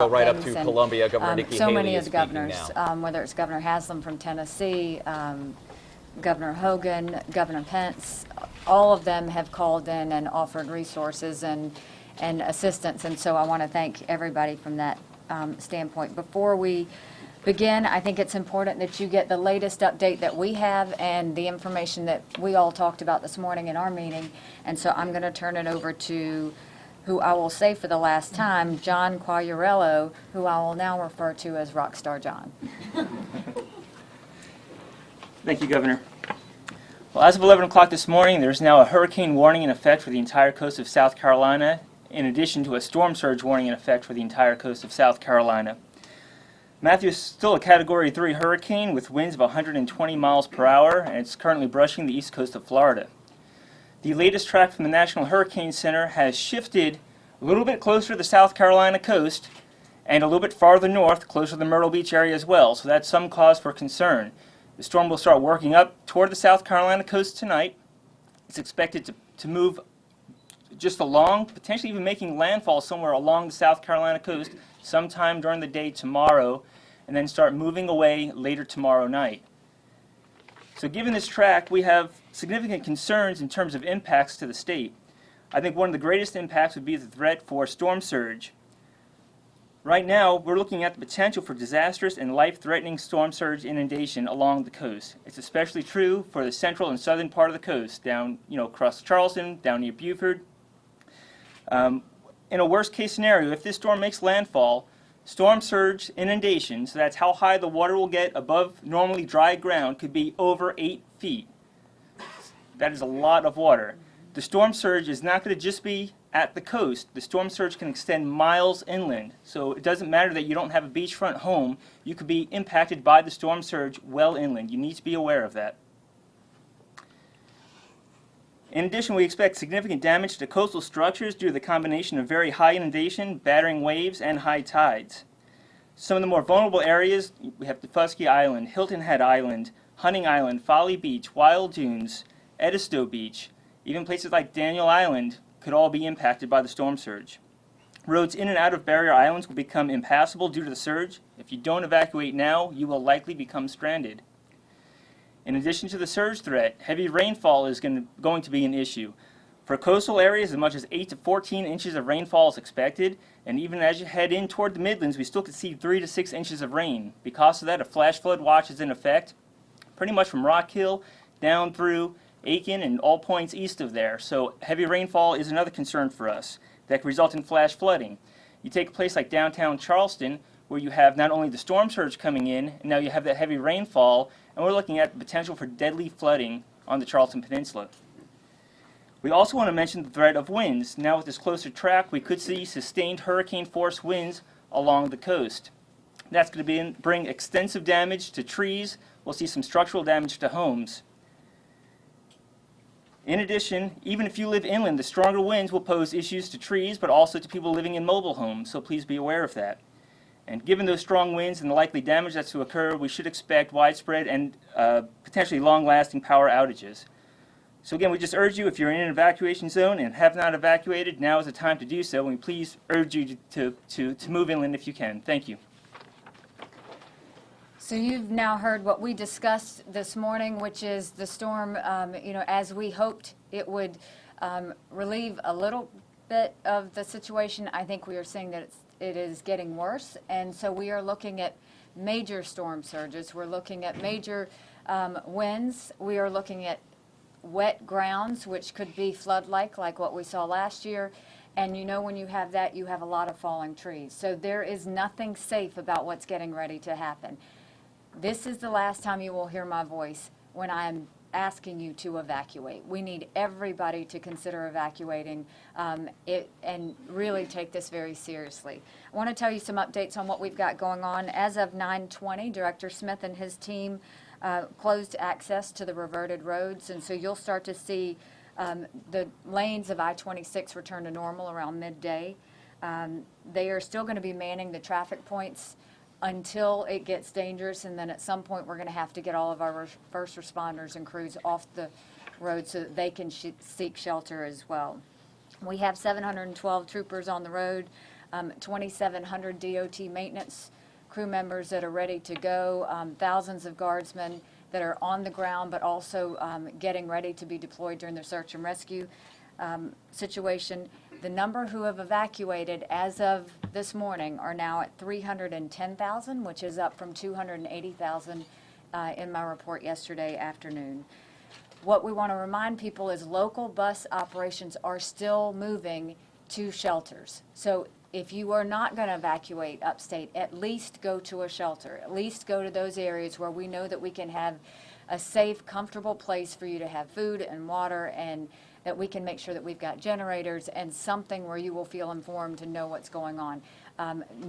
Right up to and, Columbia, Governor Nikki so Haley many is of the speaking governors, now. whether it's Governor Haslam from Tennessee, Governor Hogan, Governor Pence, all of them have called in and offered resources and assistance, and so I want to thank everybody from that standpoint. Before we begin, I think it's important that you get the latest update that we have and the information that we all talked about this morning in our meeting, and so I'm going to turn it over to who I will say for the last time, John Quagliarello, who I will now refer to as Rockstar John. Thank you, Governor. Well, as of 11 o'clock this morning, there's now a hurricane warning in effect for the entire coast of South Carolina, in addition to a storm surge warning in effect for the entire coast of South Carolina. Matthew is still a Category 3 hurricane with winds of 120 miles per hour, and it's currently brushing the east coast of Florida. The latest track from the National Hurricane Center has shifted a little bit closer to the South Carolina coast and a little bit farther north, closer to the Myrtle Beach area as well, so that's some cause for concern. The storm will start working up toward the South Carolina coast tonight. It's expected to move just along, potentially even making landfall somewhere along the South Carolina coast sometime during the day tomorrow, and then start moving away later tomorrow night. So given this track, we have significant concerns in terms of impacts to the state. I think one of the greatest impacts would be the threat for storm surge. Right now, we're looking at the potential for disastrous and life-threatening storm surge inundation along the coast. It's especially true for the central and southern part of the coast, down, across Charleston, down near Beaufort. In a worst-case scenario, if this storm makes landfall, storm surge inundation, so that's how high the water will get above normally dry ground, could be over 8 feet. That is a lot of water. The storm surge is not going to just be at the coast. The storm surge can extend miles inland. So it doesn't matter that you don't have a beachfront home. You could be impacted by the storm surge well inland. You need to be aware of that. In addition, we expect significant damage to coastal structures due to the combination of very high inundation, battering waves, and high tides. Some of the more vulnerable areas, we have Defusky Island, Hilton Head Island, Hunting Island, Folly Beach, Wild Dunes, Edisto Beach, even places like Daniel Island could all be impacted by the storm surge. Roads in and out of barrier islands will become impassable due to the surge. If you don't evacuate now, you will likely become stranded. In addition to the surge threat, heavy rainfall is going to be an issue. For coastal areas, as much as 8 to 14 inches of rainfall is expected, and even as you head in toward the Midlands, we still could see 3 to 6 inches of rain. Because of that, a flash flood watch is in effect, pretty much from Rock Hill down through Aiken and all points east of there. So heavy rainfall is another concern for us that could result in flash flooding. You take a place like downtown Charleston, where you have not only the storm surge coming in, and now you have that heavy rainfall, and we're looking at the potential for deadly flooding on the Charleston Peninsula. We also want to mention the threat of winds. Now with this closer track, we could see sustained hurricane-force winds along the coast. That's going to bring extensive damage to trees. We'll see some structural damage to homes. In addition, even if you live inland, the stronger winds will pose issues to trees, but also to people living in mobile homes, so please be aware of that. And given those strong winds and the likely damage that's to occur, we should expect widespread and potentially long-lasting power outages. So again, we just urge you, if you're in an evacuation zone and have not evacuated, now is the time to do so, and we please urge you to move inland if you can. Thank you. So you've now heard what we discussed this morning, which is the storm, as we hoped it would relieve a little bit of the situation. I think we are seeing that it is getting worse, and so we are looking at major storm surges. We're looking at major winds. We are looking at wet grounds, which could be flood-like, like what we saw last year. And when you have that, you have a lot of falling trees. So there is nothing safe about what's getting ready to happen. This is the last time you will hear my voice when I'm asking you to evacuate. We need everybody to consider evacuating it and really take this very seriously. I want to tell you some updates on what we've got going on. As of 9:20, Director Smith and his team closed access to the reverted roads, and so you'll start to see the lanes of I-26 return to normal around midday. They are still going to be manning the traffic points until it gets dangerous, and then at some point we're going to have to get all of our first responders and crews off the road so that they can seek shelter as well. We have 712 troopers on the road. 2,700 DOT maintenance crew members that are ready to go, thousands of guardsmen that are on the ground, but also getting ready to be deployed during the search and rescue situation. The number who have evacuated as of this morning are now at 310,000, which is up from 280,000 in my report yesterday afternoon. What we want to remind people is local bus operations are still moving to shelters. So if you are not going to evacuate upstate, at least go to a shelter. At least go to those areas where we know that we can have a safe, comfortable place for you to have food and water, and that we can make sure that we've got generators and something where you will feel informed to know what's going on.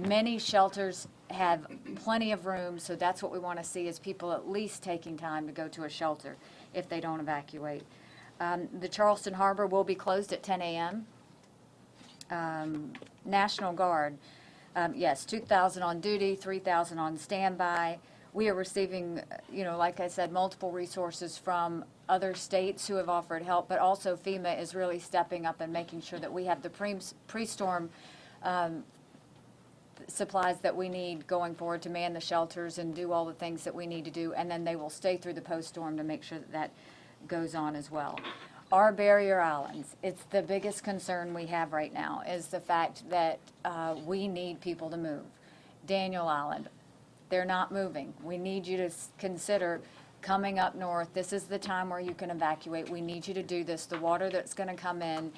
Many shelters have plenty of room, so that's what we want to see, is people at least taking time to go to a shelter if they don't evacuate. The Charleston Harbor will be closed at 10 a.m. National Guard, yes, 2,000 on duty, 3,000 on standby. We are receiving, like I said, multiple resources from other states who have offered help, but also FEMA is really stepping up and making sure that we have the pre-storm supplies that we need going forward to man the shelters and do all the things that we need to do, and then they will stay through the post-storm to make sure that that goes on as well. Our barrier islands, it's the biggest concern we have right now, is the fact that we need people to move. Daniel Island, they're not moving. We need you to consider coming up north. This is the time where you can evacuate. We need you to do this. The water that's going to come in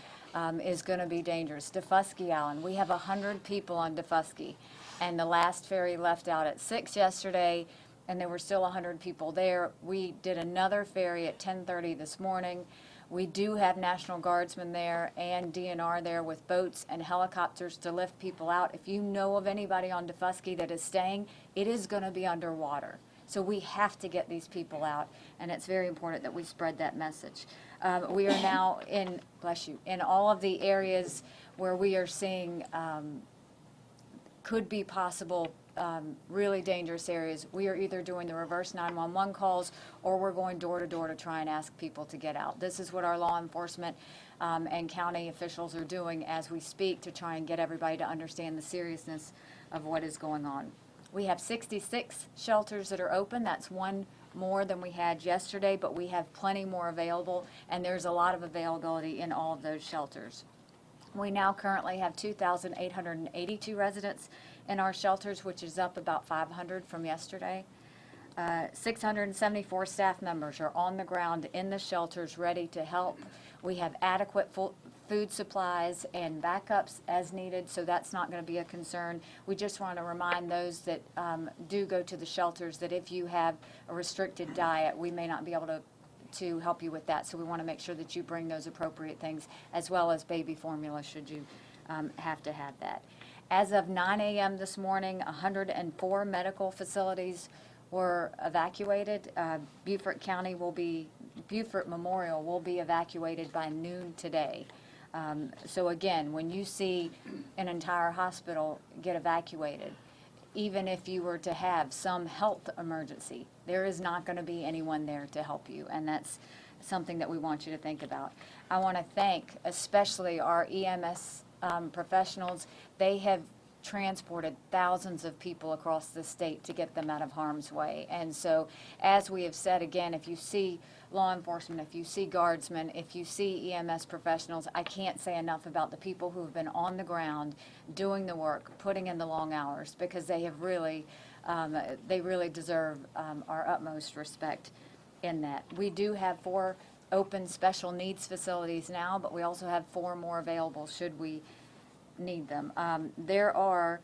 is going to be dangerous. Defusky Island, we have 100 people on Defusky, and the last ferry left out at 6 yesterday, and there were still 100 people there. We did another ferry at 10:30 this morning. We do have National Guardsmen there and DNR there with boats and helicopters to lift people out. If you know of anybody on Defusky that is staying, it is going to be underwater. So we have to get these people out, and it's very important that we spread that message. We are now in, bless you, in all of the areas where we are seeing could be possible really dangerous areas. We are either doing the reverse 911 calls, or we're going door to door to try and ask people to get out. This is what our law enforcement and county officials are doing as we speak to try and get everybody to understand the seriousness of what is going on. We have 66 shelters that are open. That's one more than we had yesterday, but we have plenty more available, and there's a lot of availability in all of those shelters. We now currently have 2,882 residents in our shelters, which is up about 500 from yesterday. 674 staff members are on the ground in the shelters ready to help. We have adequate food supplies and backups as needed, so that's not going to be a concern. We just want to remind those that do go to the shelters that if you have a restricted diet, we may not be able to help you with that. So we want to make sure that you bring those appropriate things, as well as baby formula should you have to have that. As of 9 a.m. this morning, 104 medical facilities were evacuated. Beaufort Memorial will be evacuated by noon today. So again, when you see an entire hospital get evacuated, even if you were to have some health emergency, there is not going to be anyone there to help you, and that's something that we want you to think about. I want to thank especially our EMS professionals. They have transported thousands of people across the state to get them out of harm's way. And so, as we have said again, if you see law enforcement, if you see guardsmen, if you see EMS professionals, I can't say enough about the people who have been on the ground doing the work, putting in the long hours, because they have really, they really deserve our utmost respect in that. We do have 4 open special needs facilities now, but we also have 4 more available should we need them. There are,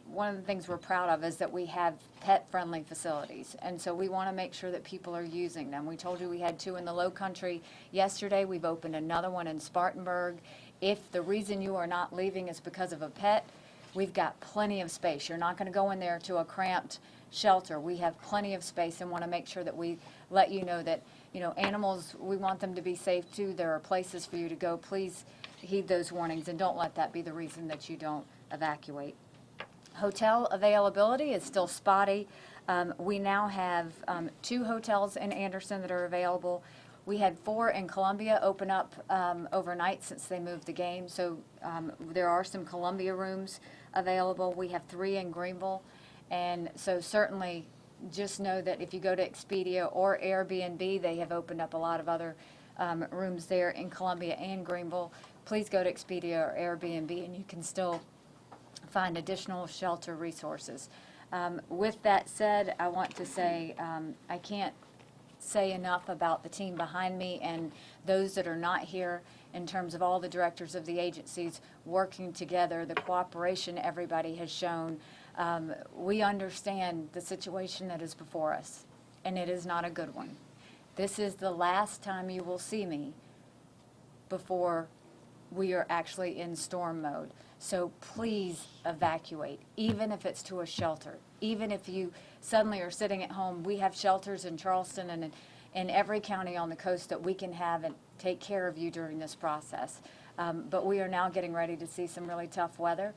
one of the things we're proud of is that we have pet-friendly facilities, and so we want to make sure that people are using them. We told you we had 2 in the Low Country yesterday. We've opened another one in Spartanburg. If the reason you are not leaving is because of a pet, we've got plenty of space. You're not going to go in there to a cramped shelter. We have plenty of space and want to make sure that we let you know that, animals, we want them to be safe too. There are places for you to go. Please heed those warnings and don't let that be the reason that you don't evacuate. Hotel availability is still spotty. We now have 2 hotels in Anderson that are available. We had 4 in Columbia open up overnight since they moved the game, so there are some Columbia rooms available. We have 3 in Greenville, and so certainly just know that if you go to Expedia or Airbnb, they have opened up a lot of other rooms there in Columbia and Greenville. Please go to Expedia or Airbnb, and you can still find additional shelter resources. With that said, I want to say I can't say enough about the team behind me and those that are not here in terms of all the directors of the agencies working together, the cooperation everybody has shown. We understand the situation that is before us, and it is not a good one. This is the last time you will see me before we are actually in storm mode. So please evacuate, even if it's to a shelter. Even if you suddenly are sitting at home, we have shelters in Charleston and in every county on the coast that we can have and take care of you during this process. But we are now getting ready to see some really tough weather.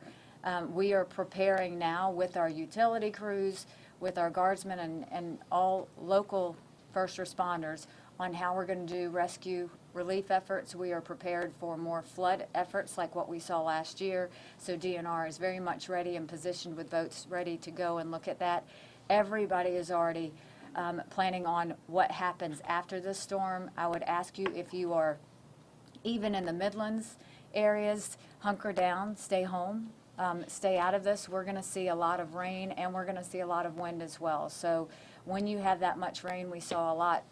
We are preparing now with our utility crews, with our guardsmen and all local first responders on how we're going to do rescue relief efforts. We are prepared for more flood efforts like what we saw last year. So DNR is very much ready and positioned with boats ready to go and look at that. Everybody is already planning on what happens after the storm. I would ask you, if you are even in the Midlands areas, hunker down, stay home, stay out of this. We're going to see a lot of rain and we're going to see a lot of wind as well. So when you have that much rain, we saw a lot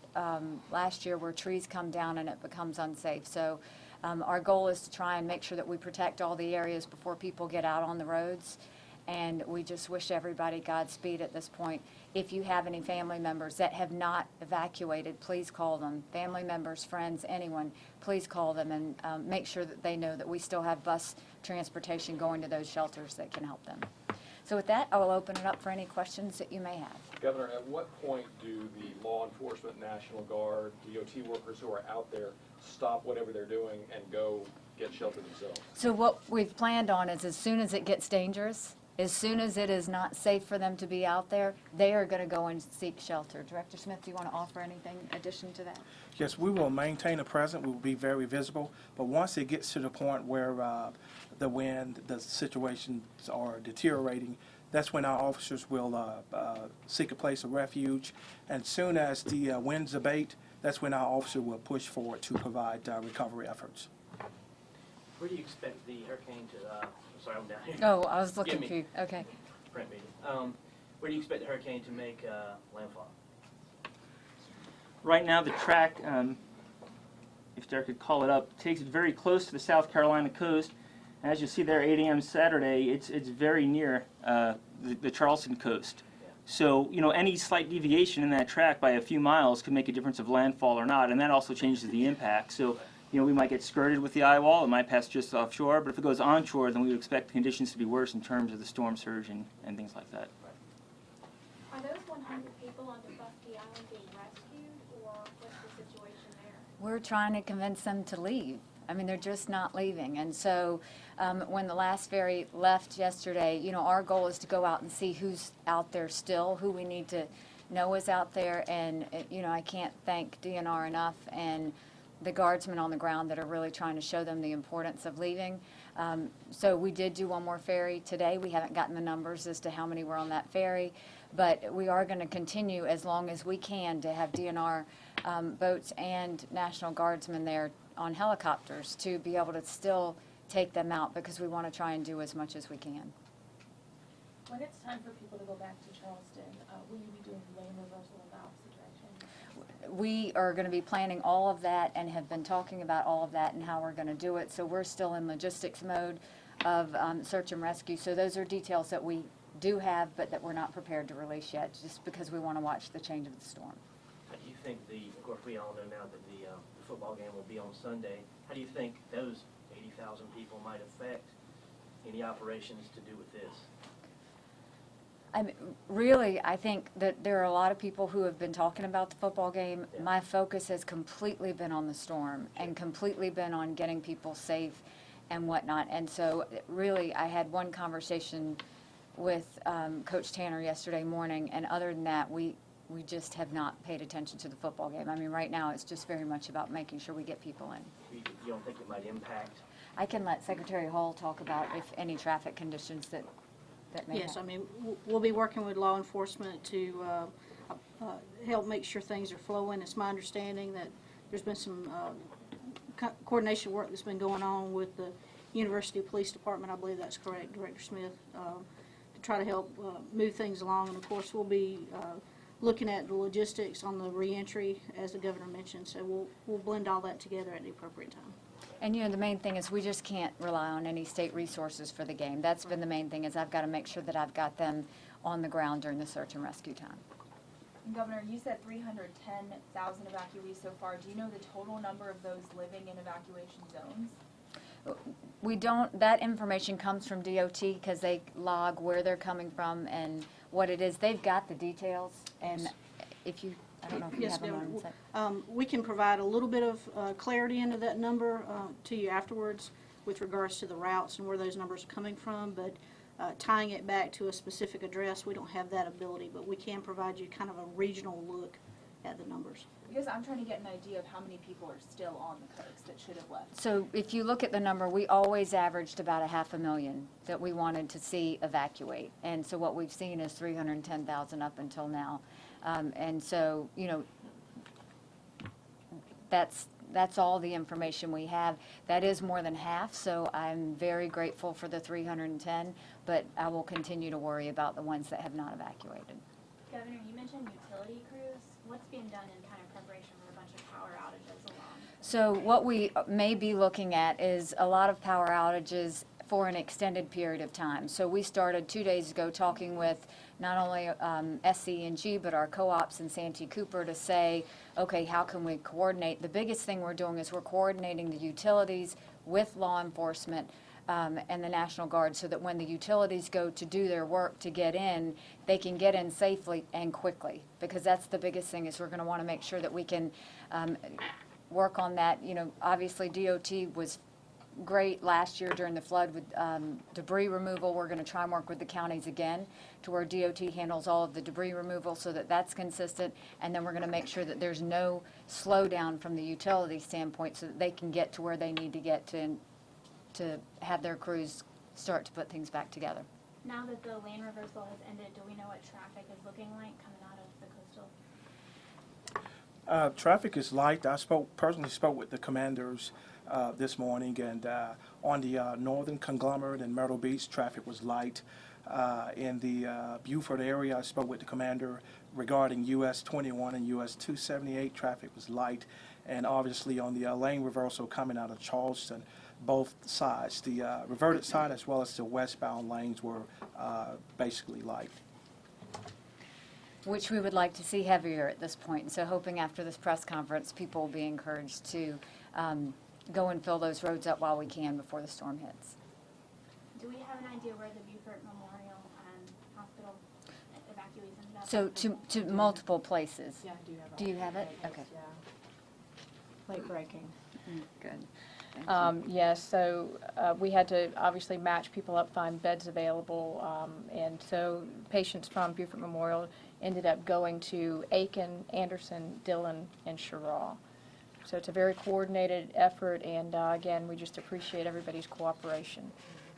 last year where trees come down and it becomes unsafe. So our goal is to try and make sure that we protect all the areas before people get out on the roads. And we just wish everybody Godspeed at this point. If you have any family members that have not evacuated, please call them. Family members, friends, anyone, please call them and make sure that they know that we still have bus transportation going to those shelters that can help them. So with that, I will open it up for any questions that you may have. Governor, at what point do the law enforcement, National Guard, DOT workers who are out there stop whatever they're doing and go get shelter themselves? So what we've planned on is as soon as it gets dangerous, as soon as it is not safe for them to be out there, they are going to go and seek shelter. Director Smith, do you want to offer anything in addition to that? Yes, we will maintain a presence. We will be very visible. But once it gets to the point where the wind, the situations are deteriorating, that's when our officers will seek a place of refuge. And soon as the winds abate, that's when our officer will push forward to provide recovery efforts. Where do you expect the hurricane to, sorry, I'm down here. Oh, I was looking Give for me. you. Okay. Print meeting. Where do you expect the hurricane to make landfall? Right now, the track, if Derek could call it up, takes it very close to the South Carolina coast. And as you see there, 8 a.m. Saturday, it's very near the Charleston coast. Yeah. So, you know, any slight deviation in that track by a few miles could make a difference of landfall or not, and that also changes the impact. So, you know, we might get skirted with the eye wall, it might pass just offshore, but if it goes onshore, then we would expect the conditions to be worse in terms of the storm surge and things like that. Are those 100 people on Bufsky Island being rescued, or what's the situation there? We're trying to convince them to leave. I mean, they're just not leaving. And so when the last ferry left yesterday, you know, our goal is to go out and see who's out there still, who we need to know is out there. And, you know, I can't thank DNR enough and the guardsmen on the ground that are really trying to show them the importance of leaving. So we did do one more ferry today. We haven't gotten the numbers as to how many were on that ferry, but we are going to continue as long as we can to have DNR boats and National Guardsmen there on helicopters to be able to still take them out, because we want to try and do as much as we can. When it's time for people to go back to Charleston, will you be doing lane reversal in the opposite direction? We are going to be planning all of that and have been talking about all of that and how we're going to do it. So we're still in logistics mode of search and rescue. So those are details that we do have, but that we're not prepared to release yet, just because we want to watch the change of the storm. How do you think of course we all know now that the football game will be on Sunday, how do you think those 80,000 people might affect any operations to do with this? I mean, really, I think that there are a lot of people who have been talking about the football game. Yeah. My focus has completely been on the storm and completely been on getting people safe and whatnot. And so really, I had one conversation with Coach Tanner yesterday morning, and other than that, we we just have not paid attention to the football game. I mean, right now, it's just very much about making sure we get people in. You don't think it might impact? I can let Secretary Hull talk about if any traffic conditions that may Yes, I happen. mean, we'll be working with law enforcement to help make sure things are flowing. It's my understanding that there's been some coordination work that's been going on with the University Police Department, I believe that's correct, Director Smith, to try to help move things along. And of course, we'll be looking at the logistics on the reentry, as the governor mentioned, so we'll blend all that together at the appropriate time. And, you know, the main thing is we just can't rely on any state resources for the game. That's been the main thing, is I've got to make sure that I've got them on the ground during the search and rescue time. Governor, you said 310,000 evacuees so far. Do you know the total number of those living in evacuation zones? We don't, that information comes from DOT because they log where they're coming from and what it is. They've got the details, and if you, I don't know if you Yes, have them Governor. on site. We can provide a little bit of clarity into that number to you afterwards with regards to the routes and where those numbers are coming from, but tying it back to a specific address, we don't have that ability, but we can provide you kind of a regional look at the numbers. Because I'm trying to get an idea of how many people are still on the coast that should have left. So if you look at the number, we always averaged about 500,000 that we wanted to see evacuate. And so what we've seen is 310,000 up until now. And so, you know, that's all the information we have. That is more than half, so I'm very grateful for the 310, but I will continue to worry about the ones that have not evacuated. Governor, you mentioned utility crews. What's being done in kind of preparation for a bunch of power outages along? So what we may be looking at is a lot of power outages for an extended period of time. So we started 2 days ago talking with not only SC&G, but our co-ops in Santee Cooper to say, okay, how can we coordinate? The biggest thing we're doing is we're coordinating the utilities with law enforcement and the National Guard, so that when the utilities go to do their work to get in, they can get in safely and quickly, because that's the biggest thing, is we're going to want to make sure that we can work on that. You know, obviously DOT was great last year during the flood with debris removal. We're going to try and work with the counties again to where DOT handles all of the debris removal so that that's consistent, and then we're going to make sure that there's no slowdown from the utility standpoint so that they can get to where they need to get to have their crews start to put things back together. Now that the lane reversal has ended, do we know what traffic is looking like coming out of the coastal? Traffic is light. I personally spoke with the commanders this morning, and on the northern conglomerate in Myrtle Beach, traffic was light. In the Beaufort area, I spoke with the commander regarding US 21 and US 278. Traffic was light, and obviously on the lane reversal coming out of Charleston, both sides, the reverted side as well as the westbound lanes, were basically light. Which we would like to see heavier at this point. And so hoping after this press conference, people will be encouraged to go and fill those roads up while we can before the storm hits. Do we have an idea where the Beaufort Memorial Hospital evacuees ended up? So to multiple places. Yeah, I do have. Do you have it? Yes, Okay. yeah. Late breaking. Good. Yes, so we had to obviously match people up, find beds available, and so patients from Beaufort Memorial ended up going to Aiken, Anderson, Dillon, and Sherraw. So it's a very coordinated effort, and again, we just appreciate everybody's cooperation.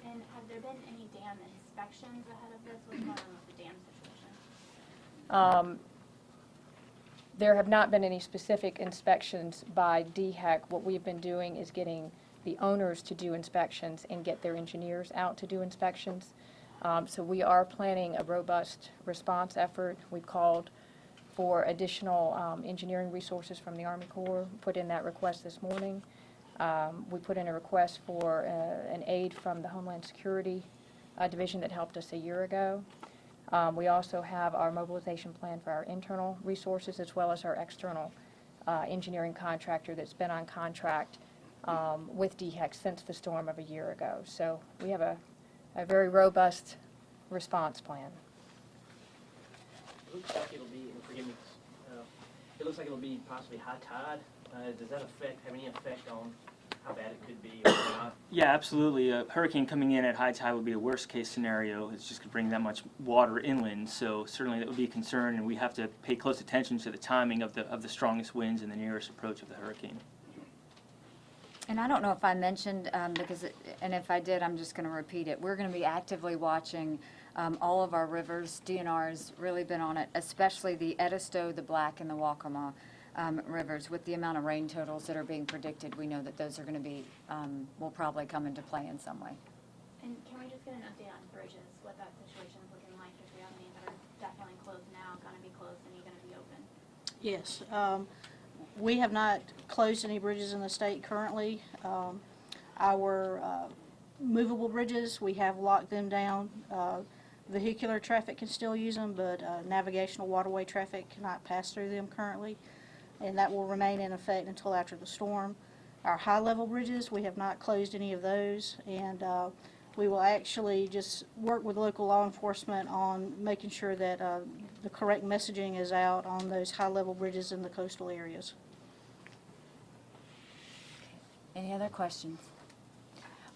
And have there been any dam inspections ahead of this? What's going on with the dam situation? There have not been any specific inspections by DHEC. What we've been doing is getting the owners to do inspections and get their engineers out to do inspections. So we are planning a robust response effort. We've called for additional engineering resources from the Army Corps, put in that request this morning. We put in a request for an aid from the Homeland Security Division that helped us a year ago. We also have our mobilization plan for our internal resources as well as our external engineering contractor that's been on contract with DHEC since the storm of a year ago. So we have a very robust response plan. It looks like it'll be, and forgive me, it looks like it'll be possibly high tide. Does that have any effect on how bad it could be or not? Yeah, absolutely. A hurricane coming in at high tide would be a worst case scenario. It's just going to bring that much water inland, so certainly that would be a concern, and we have to pay close attention to the timing of the strongest winds and the nearest approach of the hurricane. And I don't know if I mentioned, and if I did, I'm just going to repeat it. We're going to be actively watching all of our rivers. DNR's really been on it, especially the Edisto, the Black, and the Waccamaw rivers. With the amount of rain totals that are being predicted, we know that those are going to be, will probably come into play in some way. And can we just get an update on bridges, what that situation is looking like, if we have any that are definitely closed now, gonna be closed, any gonna be open? Yes. We have not closed any bridges in the state currently. Our movable bridges, we have locked them down. Vehicular traffic can still use them, but navigational waterway traffic cannot pass through them currently, and that will remain in effect until after the storm. Our high-level bridges, we have not closed any of those, and we will actually just work with local law enforcement on making sure that the correct messaging is out on those high-level bridges in the coastal areas. Any other questions?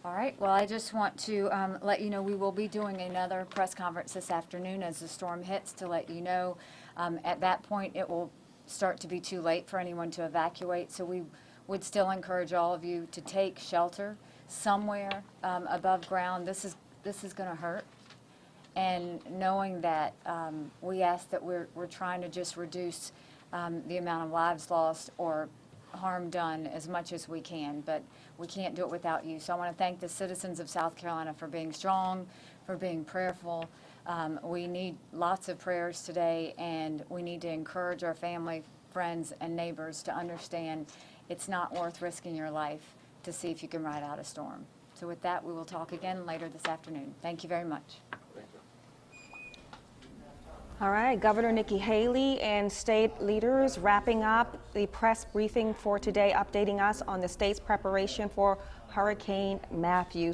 All right, well, I just want to let you know we will be doing another press conference this afternoon as the storm hits to let you know. At that point, it will start to be too late for anyone to evacuate, so we would still encourage all of you to take shelter somewhere above ground. This is going to hurt, and knowing that we ask that we're trying to just reduce the amount of lives lost or harm done as much as we can, but we can't do it without you. So I want to thank the citizens of South Carolina for being strong, for being prayerful. We need lots of prayers today, and we need to encourage our family, friends, and neighbors to understand it's not worth risking your life to see if you can ride out a storm. So with that, we will talk again later this afternoon. Thank you very much. All right, Governor Nikki Haley and state leaders wrapping up the press briefing for today, updating us on the state's preparation for Hurricane Matthew.